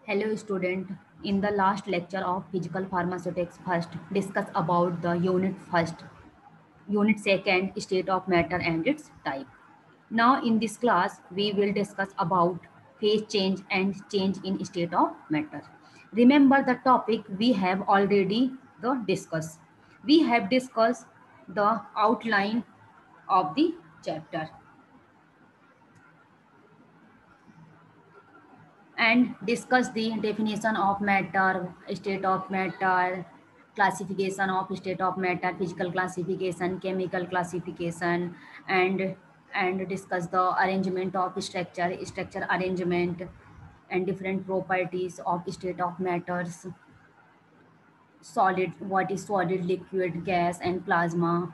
Hello student, in the last lecture of physical pharmaceutics first discuss about the unit second state of matter and its type. Now in this class we will discuss about phase change and change in state of matter. Remember the topic we have already discussed. We have discussed the outline of the chapter and discuss the definition of matter, state of matter, classification of state of matter, physical classification, chemical classification, and discuss the arrangement of structure arrangement, and different properties of state of matters, solid, what is solid, liquid, gas, and plasma.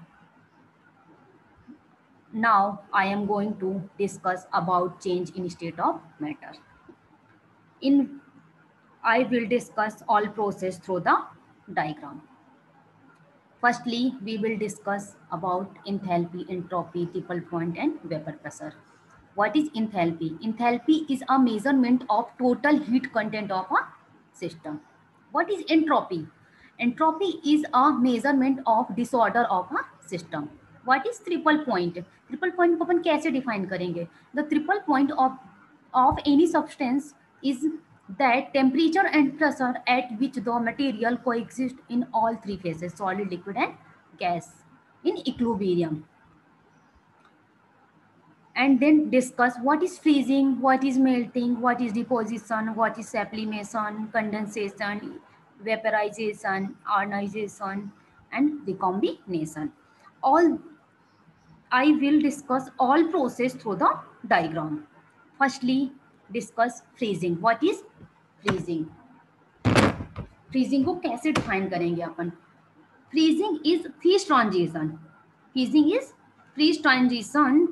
Now I am going to discuss about change in state of matter. In I will discuss all process through the diagram. Firstly, we will discuss about enthalpy, entropy, triple point, and vapor pressure. What is enthalpy? Enthalpy is a measurement of total heat content of a system. What is entropy? Entropy is a measurement of disorder of a system. What is triple point? Triple point को अपन कैसे define करेंगे? The triple point of any substance is that temperature and pressure at which the material coexist in all three phases, solid, liquid, and gas, in equilibrium. And then discuss what is freezing, what is melting, what is deposition, what is sublimation, condensation, vaporization, ionization, and recombination. All I will discuss all process through the diagram. Firstly, discuss freezing. What is freezing? Freezing को कैसे define करेंगे अपन? Freezing is freeze transition. Freezing is freeze transition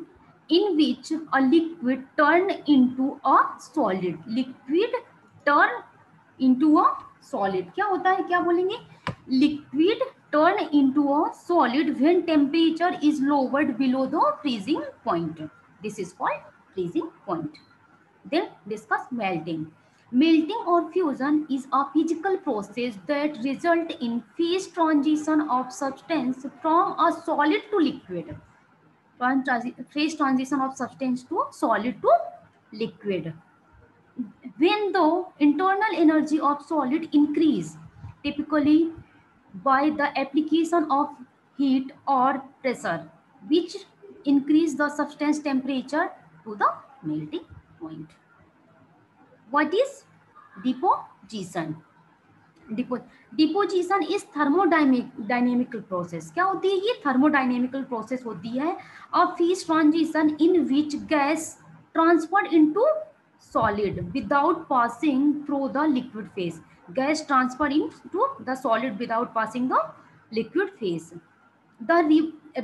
in which a liquid turn into a solid. Liquid turn into a solid. क्या होता है, क्या बोलेंगे? Liquid turn into a solid when temperature is lowered below the freezing point. This is called freezing point. Then discuss melting. Melting or fusion is a physical process that result in phase transition of substance from a solid to liquid. Phase transition of substance to solid to liquid. When the internal energy of solid increase, typically by the application of heat or pressure, which increase the substance temperature to the melting point. What is deposition? Deposition is thermodynamical process. क्या होती है ये? Thermodynamical process होती है. A phase transition in which gas transferred into solid without passing through the liquid phase. Gas transferred into the solid without passing the liquid phase. The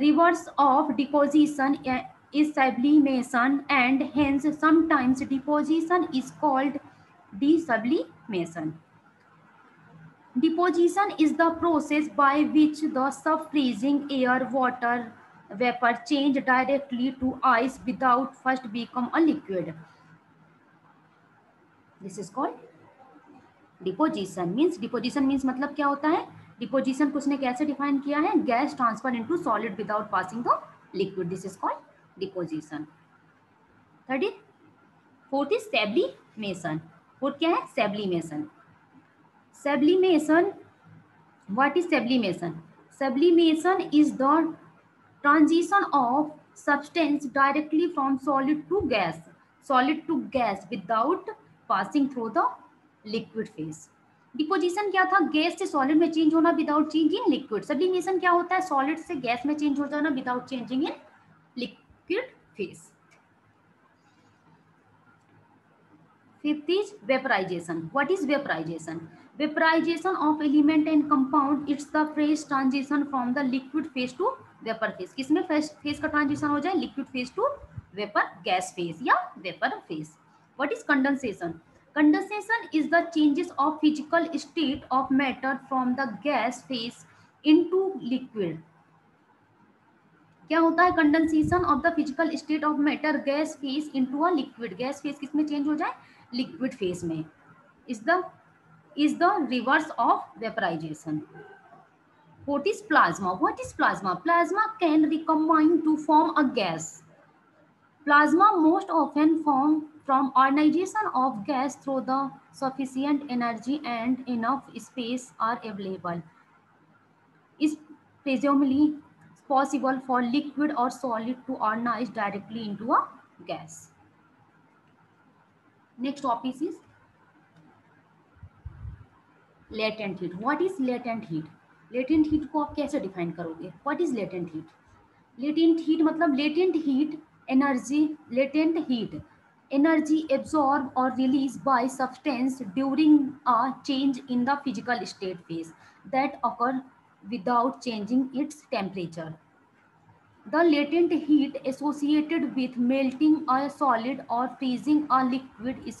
reverse of deposition is sublimation, and hence sometimes deposition is called desublimation. Deposition is the process by which the sub-freezing air, water, vapor change directly to ice without first become a liquid. This is called deposition. Deposition means मतलब क्या होता है? Deposition कुछ ने कैसे define किया है? Gas transfer into solid without passing the liquid. This is called deposition. Third is, fourth is sublimation. Fourth क्या है? Sublimation. Sublimation. What is sublimation? Sublimation is the transition of substance directly from solid to gas without passing through the liquid phase. Deposition क्या था? Gas से solid में change होना without changing liquid. Sublimation क्या होता है? सॉलिड से gas में चेंज हो जाना without changing in liquid phase. Fifth is vaporization. What is vaporization? Vaporization of element and compound. It's the phase transition from the liquid phase to vapor phase. किसमें phase का transition हो जाए? Liquid phase to vapor gas phase या vapor phase. What is condensation? Condensation is the changes of physical state of matter from the gas phase into liquid. क्या होता है? Condensation of the physical state of matter gas phase into a liquid. Gas phase किसमें change हो जाए? Liquid phase में. is the reverse of vaporization. What is plasma? What is plasma? Plasma can recombine to form a gas. Plasma most often form from ionization of gas through the sufficient energy and enough space are available. Is presumably possible for liquid or solid to ionize directly into a gas. Next topic is latent heat. What is latent heat? Latent heat को आप कैसे define करोगे? What is latent heat? Latent heat मतलब latent heat energy. Latent heat energy absorbed or released by substance during a change in the physical state phase that occur without changing its temperature. The latent heat associated with melting a solid or freezing a liquid is